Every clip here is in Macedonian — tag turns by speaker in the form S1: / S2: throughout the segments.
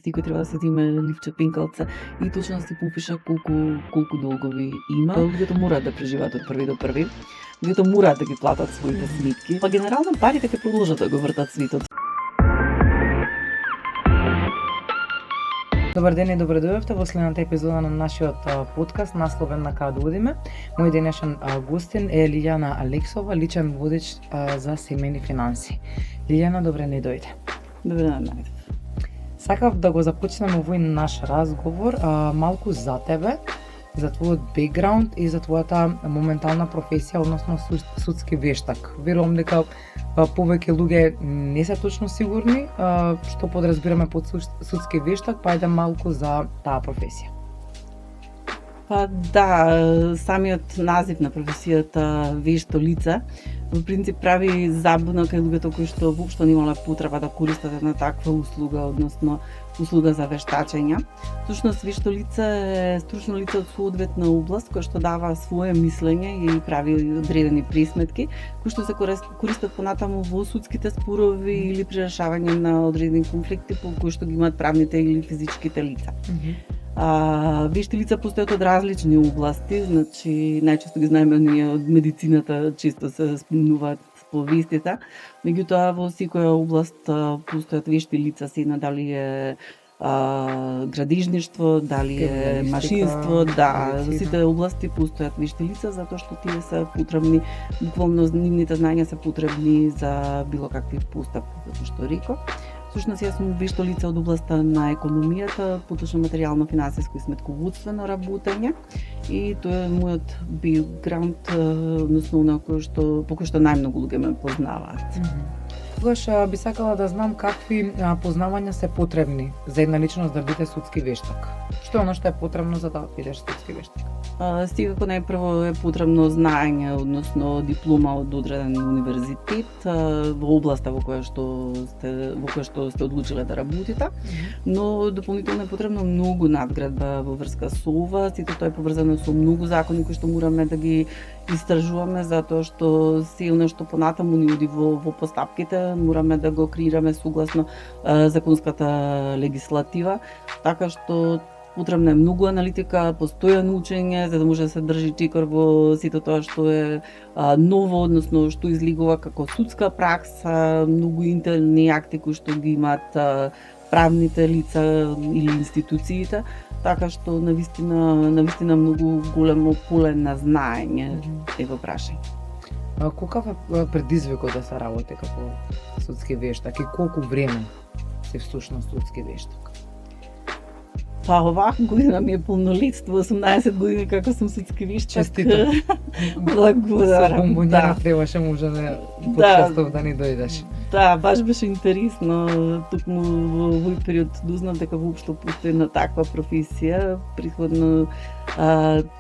S1: секој треба да се зиме ливче пенкалце и точно да се попиша колку долгови има. Луѓето мораат да преживеат од први до први. Луѓето мораат да ги платат своите сметки. Па генерално парите ќе продолжат да го вртат светот.
S2: Добар ден и добре дојдовте во следната епизода на нашиот подкаст насловен на Каде одиме. Мој денешен гостин е Лилјана Алексова, личен водич за семејни финанси. Лилјана, добре ни дојде.
S1: Добре најдов.
S2: Сакав да го започнеме овој наш разговор малку за тебе, за твојот бекграунд и за твојата моментална професија, односно судски вештак. Верувам дека повеќе луѓе не се точно сигурни што подразбираме под судски вештак, па ајде малку за таа професија.
S1: Па да, самиот назив на професијата вешто лице во принцип прави забуна кај луѓето кои што воопшто немале потреба да користат една таква услуга, односно услуга за вештачење. Всушност вешто лице е стручно лице од соодветна област кој што дава свое мислење и прави одредени присметки кои што се користат понатаму во судските спорови или при решавање на одредени конфликти по кои што ги имаат правните или физичките лица. Вешти лица постојат од различни области, значи најчесто ги знаеме ние од медицината, често се спомнуваат по вестите, меѓутоа во секоја област постојат вешти лица, сина дали е градежништво, дали е машинство, да, во сите области постојат вешти лица затоа што тие се потребни, буквално нивните знаења се потребни за било какви постапки, како што реков. Всушност, јас сум вешто лице од областа на економијата, поточно материјално-финансиско и сметководствено работење и тоа е мојот бекграунд, односно по кој што најмногу луѓе ме познаваат.
S2: Тогаш би сакала да знам какви познавања се потребни за една личност да биде судски вештак. Што е оно што е потребно за да бидеш судски вештак?
S1: Секако најпрво е потребно знаење, односно диплома од одреден универзитет во областа во која што сте одлучиле да работите, но дополнително е потребно многу надградба во врска со ова, сите тоа е поврзано со многу закони кои што мораме да ги истражуваме затоа што се оно што понатаму ни оди во постапките мораме да го креираме согласно законската легислатива, така што потребна е многу аналитика, постојано учење за да може да се држи чекор во сето тоа што е ново, односно што излегува како судска пракса, многу интерни акти кои што ги имаат правните лица или институциите, така што навистина многу големо поле на знаење е во прашање.
S2: Колкав е предизвикот да се работи како судски вештак и колку време си всушност судски вештак?
S1: Па оваа година ми е полнолетство, 18 години како сум судски вештак.
S2: Честито.
S1: Благодарам.
S2: Со бомбонера требаше може да подкастов да ни дојдеш.
S1: Да, баш беше интересно. Токму во овој период дознав дека воопшто постои една таква професија. Претходно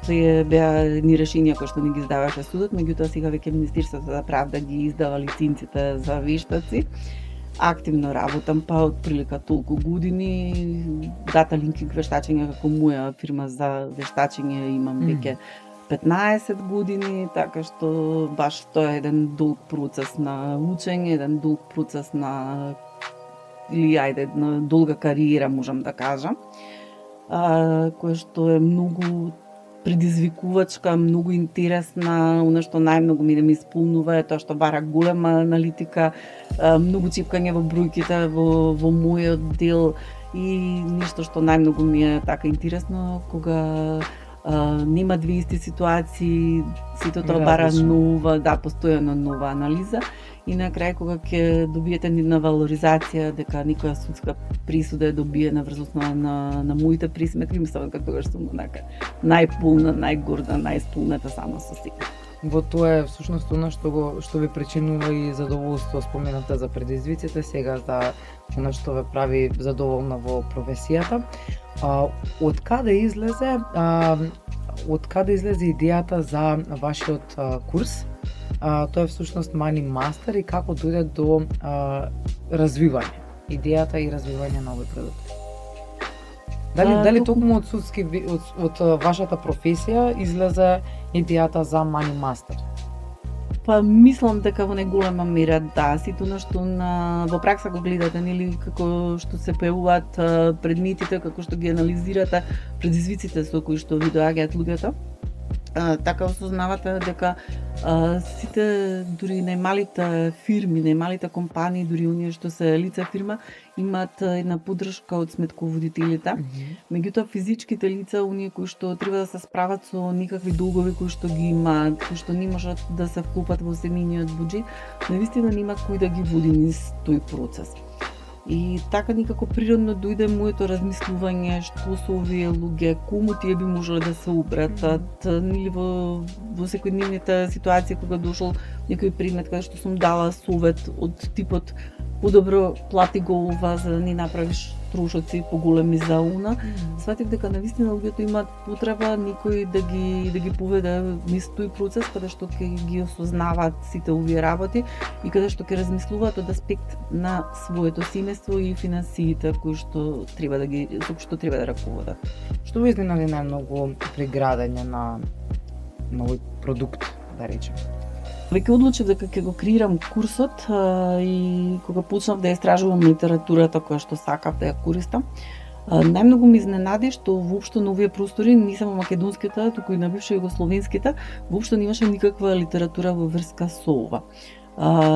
S1: тие беа ни решенија кои што ни ги издаваше судот, меѓутоа сега веќе Министерството за правда ги издава лиценците за вештаци. Активно работам, па од прилика толку години. Дата Линкинг вештачење како моја фирма за вештачење имам веќе 15 години, така што баш тоа е еден долг процес на учење, еден долг процес на една долга кариера, можам да кажам, која што е многу предизвикувачка, многу интересна, она што најмногу ми исполнува е тоа што бара голема аналитика, многу чепкање во бројките во мојот дел и нешто што најмногу ми е така интересно кога нема две исти ситуации, сето тоа бара нова, постојано нова анализа и на крај кога ќе добиете нивна валоризација дека некоја судска присуда е добиена врз основа на моите присметки, мислам дека тогаш сум онака најполна, најгорда, најисполнета сама со себе.
S2: Во тоа е всушност она што ви причинува и задоволство, споменавте за предизвиците, сега за она што ве прави задоволна во професијата. Од каде излезе идејата за вашиот курс? Тоа е всушност Money Master и како дојде до развивање, идејата и развивање на овој продукт? Дали токму од вашата професија излезе идејата за Money Master?
S1: Па мислам дека во најголема мера да, сите она што во пракса го гледате, нели, како што се појавуваат предметите, како што ги анализирате, предизвиците со кои што ви доаѓаат луѓето. Така осознавате дека сите, дури најмалите фирми, најмалите компании, дури оние што се лице фирма, имаат една поддршка од сметководителите. Меѓутоа физичките лица, оние кои што треба да се справат со никакви долгови кои што ги имаат, кои што не можат да се вклопат во семејниот буџет, навистина нема кој да ги води низ тој процес. И така некако природно дојде моето размислување што со овие луѓе, кому тие би можеле да се обратат, нели во секојдневните ситуации кога дошол некој предмет каде што сум дала совет од типот подобро плати го ова за да не направиш трошоци поголеми за уна. Сватив дека навистина луѓето имаат потреба некој да ги поведе низ тој процес каде што ќе ги осознаваат сите овие работи и каде што ќе размислуваат од аспект на своето семејство и финансиите кои што треба да раководат.
S2: Што ви изненади најмногу при градење на овој продукт, да речем?
S1: Веќе одлучив дека ќе го креирам курсот и кога почнав да истражувам литературата која што сакав да ја користам, најмногу ме изненади што воопшто на овие простори, не само македонските, туку и на бивша југословенските, воопшто немаше никаква литература во врска со ова.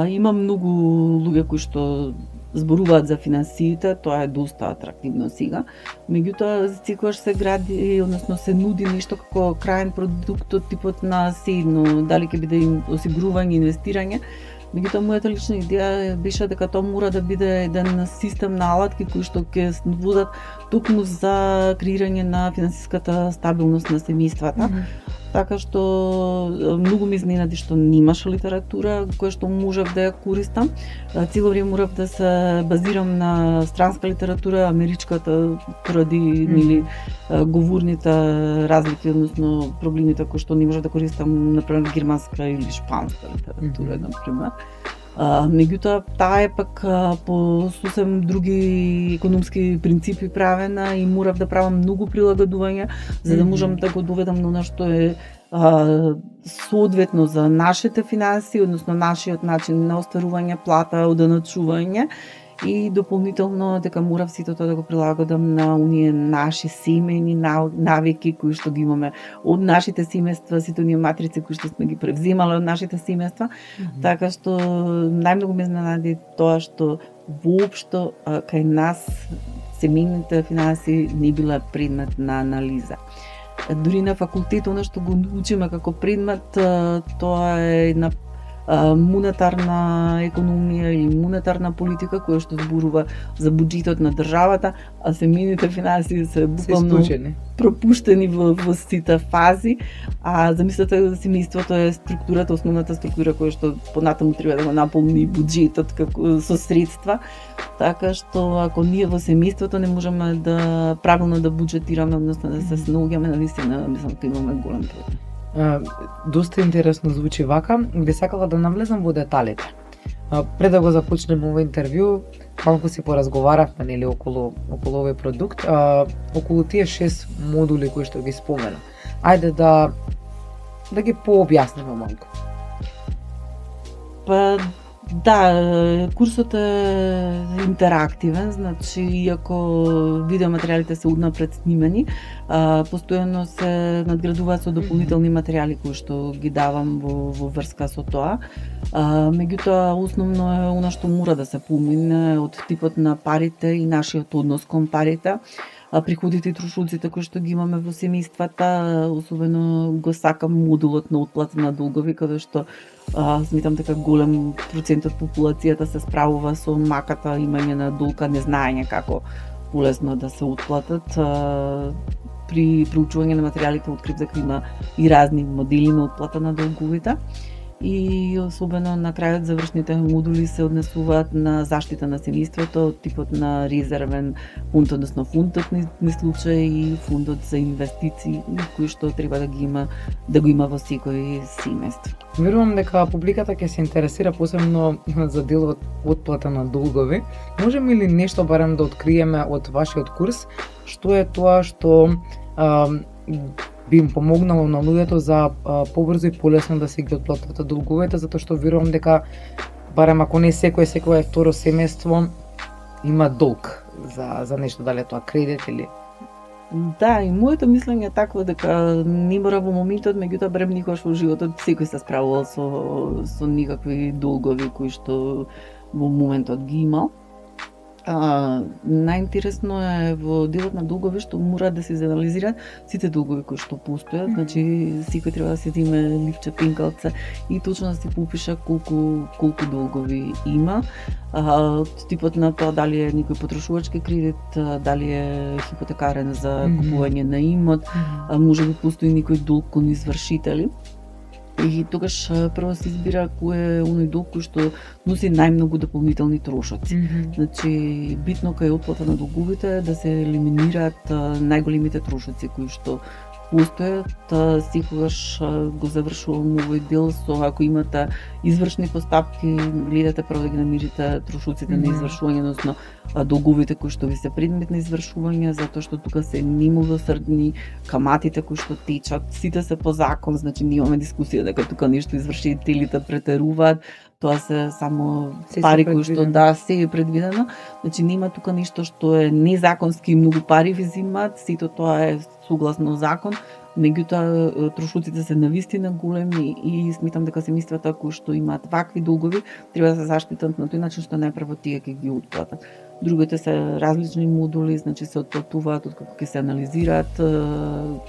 S1: Има многу луѓе кои што зборуваат за финансиите, тоа е доста атрактивно сега. Меѓутоа, секогаш се гради, односно се нуди нешто како краен продукт од типот на седно, дали ќе биде осигурување, инвестирање. Меѓутоа, мојата лична идеја беше дека тоа мора да биде еден систем на алатки кои што ќе водат токму за креирање на финансиската стабилност на семејствата. Така што многу ме изненади што немаше литература која што можев да ја користам. Цело време морав да се базирам на странска литература, америчката, поради нели говорните разлики, односно проблемите кои што не можев да користам, например германска или шпанска литература, например. Меѓутоа, таа е пак по сосем други економски принципи правена и морав да правам многу прилагодување за да можам да го доведам на она што е соодветно за нашите финансии, односно нашиот начин на остварување плата, оденачување и дополнително дека морав сето тоа да го прилагодам на оние наши семејни навики кои што ги имаме од нашите семејства, сите оние матрици кои што сме ги превземале од нашите семејства. Така што најмногу ме изненади тоа што воопшто кај нас семејните финансии не биле предмет на анализа. Дури на факултет, она што го учиме како предмет, тоа е една монетарна економија или монетарна политика која што зборува за буџетот на државата, а семејните финансии се буквално пропуштени во сите фази. А замислете, семејството е структурата, основната структура која што понатаму треба да го наполни буџетот како со средства. Така што ако ние во семејството не можеме да правилно да буџетираме, односно да се снаоѓаме, навистина мислам дека имаме голем проблем.
S2: Доста интересно звучи вака, би сакала да навлезам во деталите. Пред да го започнеме овој интервју, малку си поразговаравме нели околу овој продукт, околу тие 6 модули кои што ги спомена. Ајде да ги пообјасниме малку.
S1: Па да, курсот е интерактивен, значи иако видеоматеријалите се однапред снимени, постојано се надградуваат со дополнителни материјали кои што ги давам во врска со тоа. Меѓутоа, основно е она што мора да се помине од типот на парите и нашиот однос кон парите. Приходите и трошоците кои што ги имаме во семејствата, особено го сакам модулот на отплата на долгови, каде што сметам дека голем процент од популацијата се справува со маката имање на долга, не знаење како полесно да се отплатат. При проучување на материјалите открив дека има и разни модели на отплата на долговите. И особено на крајот завршните модули се однесуваат на заштита на семејството, типот на резервен фонд, односно фондот на случај и фондот за инвестиции кои што треба да го има во секој семејство.
S2: Верувам дека публиката ќе се интересира посебно за делот отплата на долгови. Можеме ли нешто барем да откриеме од вашиот курс, што е тоа што би им помогнало на луѓето за побрзо и полесно да се ги отплатат долговите, затоа што верувам дека барем ако не секој второ семејство има долг за нешто, дали е тоа кредит или
S1: Да, и моето мислење е такво дека не мора во моментот, меѓутоа барем никогаш во животот секој се справувал со никакви долгови кои што во моментот ги имал. Најинтересно е во делот на долгови што мора да се изанализираат сите долгови кои што постојат, значи секој треба да се земе ливче, пенкалце и точно да се попиша колку долгови има. Типот на тоа дали е некој потрошувачки кредит, дали е хипотекарен за купување на имот, можеби постои некој долг кон извршители. И тогаш прво се избира кој е оној долг кој што носи најмногу дополнителни трошоци. Значи, битно кај отплата на долговите да се елиминираат најголемите трошоци кои што постојат. Секогаш го завршувам овој дел со ако имате извршни постапки, гледате прво да ги намирите трошоците на извршување, односно долговите кои што ви се предмет на извршување, затоа што тука се немилосрдни каматите кои што течат, сите се по закон, значи немаме дискусија дека тука нешто извршителите претеруваат. Тоа се само пари кои што се е предвидено. Значи нема тука нешто што е незаконски, многу пари ви земаат, сето тоа е согласно закон. Меѓутоа трошоците се навистина големи и сметам дека семејствата кои што имаат вакви долгови треба да се заштитат на тој начин што најпрво тие ќе ги отплатат. Другите се различни модули, значи се отплатуваат откако ќе се анализираат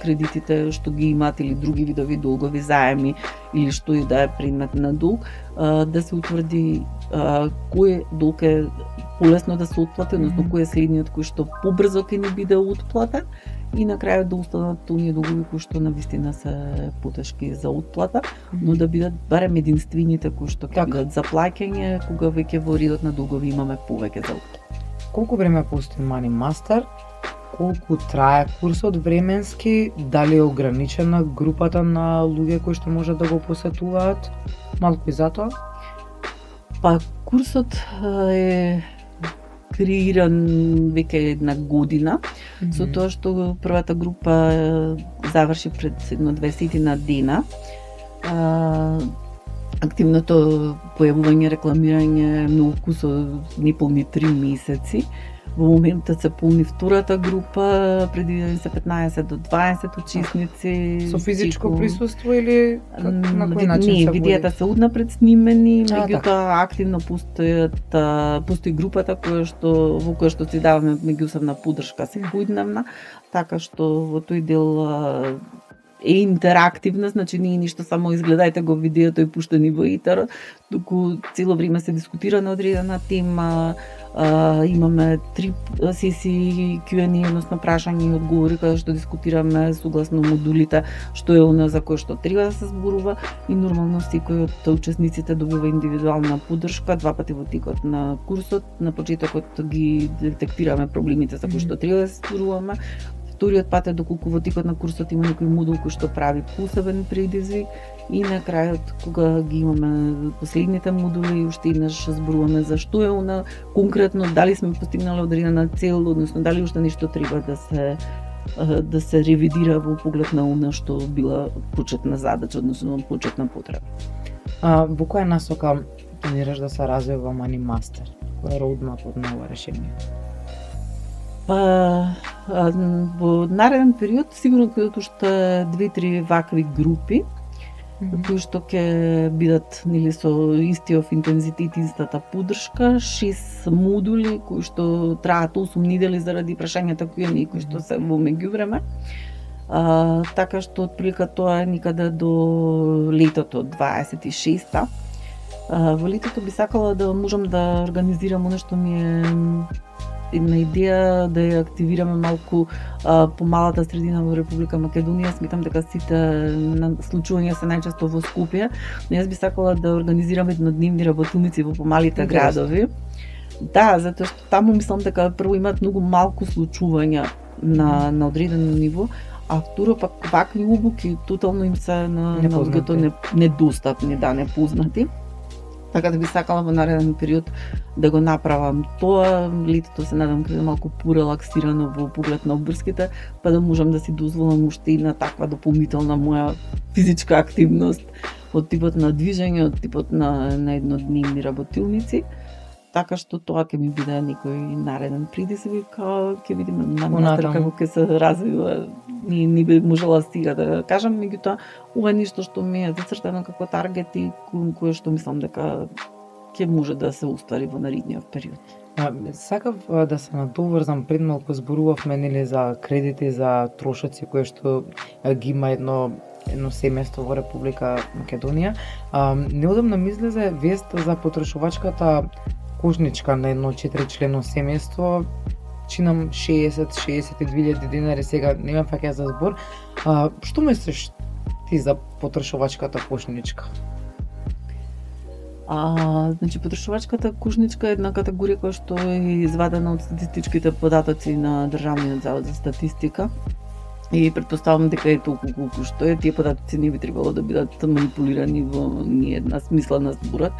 S1: кредитите што ги имаат или други видови долгови, заеми или што и да е предмет на долг, да се утврди кој долг е полесно да се отплати, односно кој е следниот кој што побрзо ќе ни биде отплатен и на крајот да останат оние долгови кои што навистина се потешки за отплата, но да бидат барем единствените кои што ќе бидат за плаќање кога веќе во редот на долгови имаме повеќе за отплата.
S2: Колку време постои Money Master? Колку трае курсот временски? Дали е ограничена групата на луѓе кои што можат да го посетуваат? Малку и за тоа?
S1: Па курсот е креиран веќе една година, со тоа што првата група заврши пред 20 дена. Активното појавување, рекламирање, многу курсови неполни 3 месеци. Во моментот се полни втората група, предвидени се 15 до 20 учесници.
S2: Со физичко присуство или на кој начин се води?
S1: Не, видеата се однапред снимени, меѓутоа активно постои групата во која што си даваме меѓусебна поддршка секојдневна, така што во тој дел е интерактивна, значи не е ништо само изгледајте го видеото и пуштени во етерот, туку цело време се дискутира на одредена тема. Имаме 3 сесии Q&A, односно прашања и одговори, каде што дискутираме согласно модулите што е она за кој што треба да се зборува и нормално секој од учесниците добива индивидуална поддршка 2 пати во текот на курсот. На почетокот ги детектираме проблемите за кои што треба да се зборуваме. Вториот пат е доколку во текот на курсот има некој модул кој што прави посебен предизвик и на крајот кога ги имаме последните модули уште еднаш зборуваме за што е она конкретно, дали сме постигнале одредена цел, односно дали уште нешто треба да се ревидира во поглед на она што била почетна задача, односно почетна потреба.
S2: Во која насока планираш да се развива Money Master? Кој е роудмапот на ова решение?
S1: Во нареден период сигурно ќе бидат уште 2-3 вакви групи кои што ќе бидат нели со истиот интензитет, истата поддршка, 6 модули кои што траат 8 недели заради прашањата кои што се во меѓувреме. Така што отприлика тоа е никаде до летото 26-та. Во летото би сакала да можам да организирам она што ми е една идеја да ја активираме малку по малата средина во Република Македонија. Сметам дека сите случувања се најчесто во Скопје, но јас би сакала да организирам еднодневни работилници во помалите градови. Да, затоа што таму мислам дека прво имаат многу малку случувања на одредено ниво, а второ пак вакви обуки тотално им се на луѓето недостапни, непознати. Така да би сакала во нареден период да го направам тоа. Летото се надам дека малку порелаксирано во поглед на обврските, па да можам да си дозволам уште и на таква дополнителна моја физичка активност од типот на движење, од типот на еднодневни работилници. Така што тоа ќе ми биде некој нареден предизвик, ќе видиме на мастер како ќе се развива. Не би можела стига да кажам, меѓутоа ова е нешто што ми е зацртано како таргет и кое што мислам дека ќе може да се уствари во наредниот период.
S2: Сакав да се надоврзам, пред малку зборувавме нели за кредити, за трошоци кои што ги има едно семејство во Република Македонија. Неодамна ми излезе вест за потрошувачката кошничка на едно 4-члено семејство, чинам 60-62,000 денари, сега не ме фаќа за збор. Што мислиш ти за потрошувачката кошничка?
S1: Значи, потрошувачката кошничка е една категорија која што е извадена од статистичките податоци на Државниот завод за статистика. И претпоставам дека е толку колку што е, тие податоци не би требало да бидат манипулирани во ни една смислена зборот.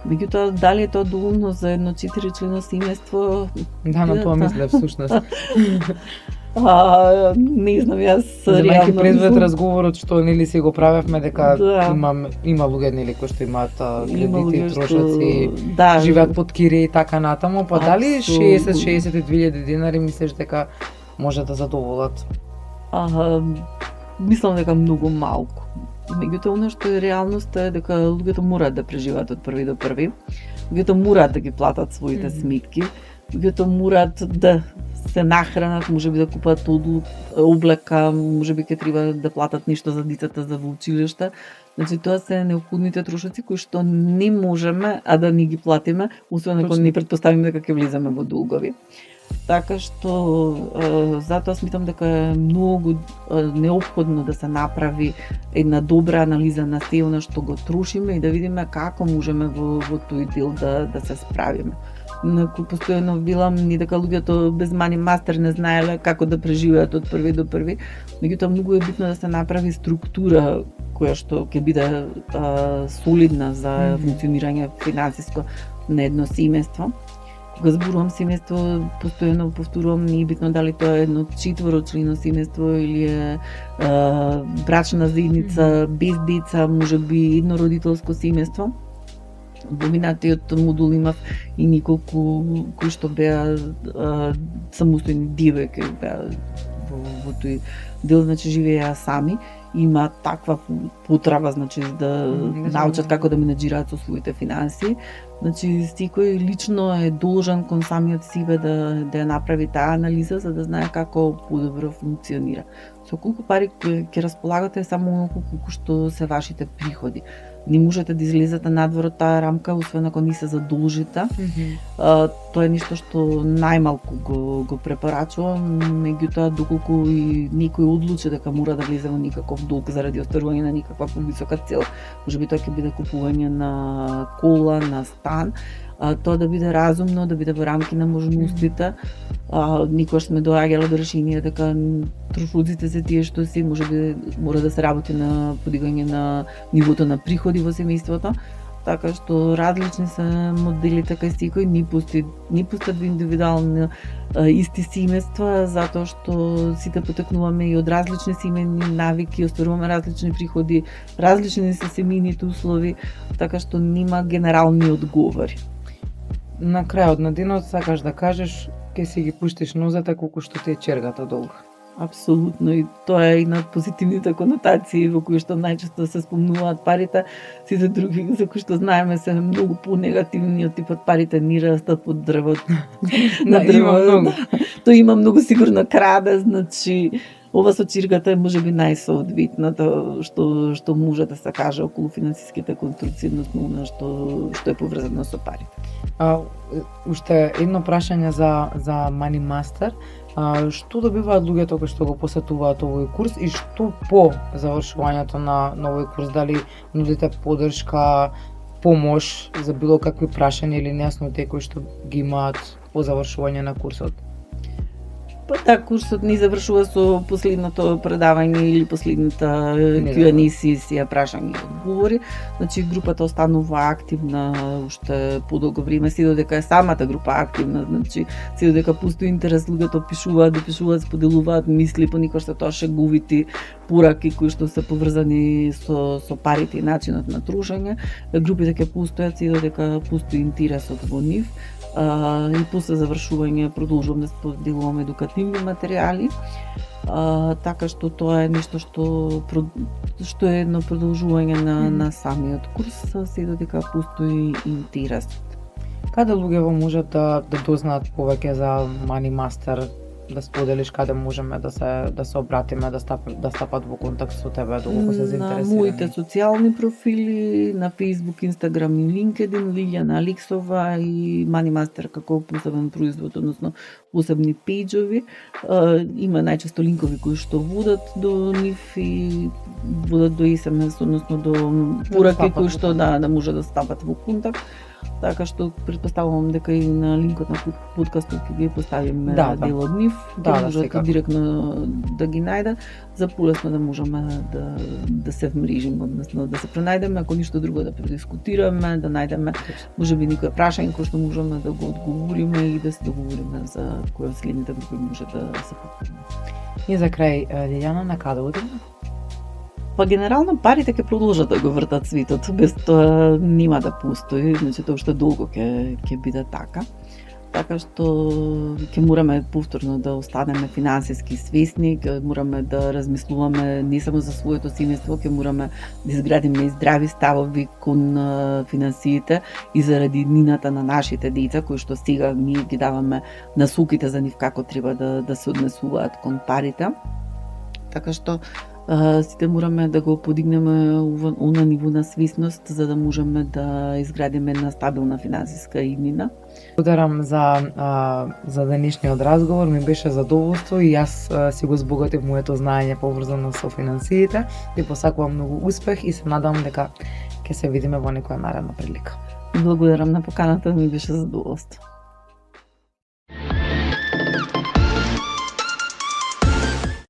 S1: Меѓутоа, дали е тоа доволно за едно 4-члено семејство?
S2: Да, на тоа мислев всушност.
S1: Не знам, јас
S2: земајќи предвид разговорот што нели си го правевме дека има луѓе нели кои што имаат кредити, трошоци, живеат под кире и така натаму, па дали 60-62,000 денари мислиш дека може да задоволат?
S1: Мислам дека многу малку. Меѓутоа, оно што е реалноста е дека луѓето мораат да преживеат од први до први. Луѓето мораат да ги платат своите сметки. Луѓето мораат да се нахранат, можеби да купат облека, можеби ќе треба да платат нешто за децата за во училиште. Значи, тоа се неопходните трошоци кои што не можеме да не ги платиме, освен ако не претпоставиме дека ќе влеземе во долгови. Така што затоа смитам дека е многу неопходно да се направи една добра анализа на се она што го трошиме и да видиме како можеме во тој дел да се справиме. Постојано билам ни дека луѓето без мани мастер не знаеле како да преживеат од први до први, меѓутоа многу е битно да се направи структура која што ќе биде солидна за функционирање финансиско на едно семејство. Кога зборувам семејство, постојано повторувам, не е битно дали тоа е едно 4-члено семејство или е брачна заедница без деца, можеби еднородителско семејство. Во минатиот модул имав и неколку кои што беа самостојни девојки беа во тој дел, значи живееа сами. Има таква потреба, значи да научат како да менаџираат со своите финанси. Значи секој лично е должен кон самиот себе да ја направи таа анализа за да знае како подобро функционира. Со колку пари ќе располагате е само онолку колку што се вашите приходи. Не можете да излезете надвор од таа рамка, освен ако не се задолжите. Тоа е нешто што најмалку го препорачувам, меѓутоа доколку и некој одлучи дека мора да влезе во некаков долг заради остварување на некаква повисока цел, можеби тоа ќе биде купување на кола, на стан, тоа да биде разумно, да биде во рамки на можностите. Никогаш сме доаѓале до решение дека трошоците се тие што се, можеби мора да се работи на подигање на нивото на приходи во семејството. Така што различни се моделите кај секој, не постојат индивидуални исти семејства, затоа што сите потекнуваме и од различни семејни навики, остваруваме различни приходи, различни се семејните услови, така што нема генерални одговори.
S2: На крајот на денот сакаш да кажеш ќе си ги пуштиш нозете колку што ти е чергата долга.
S1: Апсолутно, и тоа е една од позитивните конотации во кои што најчесто се спомнуваат парите. Сите други за кои што знаеме се многу понегативни, од типот парите не растат под дрвот.
S2: На дрво многу.
S1: Тоа има многу сигурно краде, значи ова со чиргата е можеби најсоодветното што може да се каже околу финансиските конструкции, односно она што е поврзано со парите.
S2: Уште едно прашање за Money Master. Што добиваат луѓето кои што го посетуваат овој курс и што по завршувањето на овој курс, дали нудите поддршка, помош за било какви прашања или нејасноти кои што ги имаат по завршување на курсот?
S1: Па да, курсот ни завршува со последното предавање или последната Q&A сесија, прашања и одговори. Значи групата останува активна уште подолго време, се додека е самата група активна, значи се додека постои интерес, луѓето допишуваат, споделуваат мисли, понекогаш се тоа шеговити пораки кои што се поврзани со парите и начинот на трошење. Групите ќе постојат се додека постои интересот во нив. И после завршување продолжувам да споделувам едукативни материјали, така што тоа е нешто што е едно продолжување на самиот курс, се додека постои интерес.
S2: Каде луѓето можат да дознаат повеќе за Money Master, да споделиш каде можеме да се обратиме, да стапат во контакт со тебе доколку се заинтересирани?
S1: На моите социјални профили, на Facebook, Instagram и LinkedIn, Лилјана Алексова и Money Master како посебен производ, односно посебни пејџови. Има најчесто линкови кои што водат до нив и водат до SMS, односно до пораки кои што да може да стапат во контакт. Така што претпоставувам дека и на линкот на подкастот ќе ги поставиме дел од нив, да можат директно да ги најдат, за полесно да можеме да се вмрежиме, односно да се пронајдеме, ако ништо друго да предискутираме, да најдеме можеби некој прашање кој што можеме да го одговориме и да се договориме за кој од следните групи може да се покриме.
S2: И за крај, Лилјана, на каде одиме?
S1: Па генерално парите ќе продолжат да го вртат светот, без тоа нема да постои, значи тоа уште долго ќе биде така. Така што ќе мораме повторно да останеме финансиски свесни, ќе мораме да размислуваме не само за своето семејство, ќе мораме да изградиме и здрави ставови кон финансиите и заради иднината на нашите деца, кои што сега ние ги даваме насоките за нив како треба да се однесуваат кон парите. Така што сите мораме да го подигнеме на ниво на свесност за да можеме да изградиме една стабилна финансиска иднина.
S2: Благодарам за денешниот разговор, ми беше задоволство и јас си го збогатив моето знаење поврзано со финансиите. Ти посакувам многу успех и се надам дека ќе се видиме во некоја наредна прилика.
S1: Благодарам на поканата, ми беше задоволство.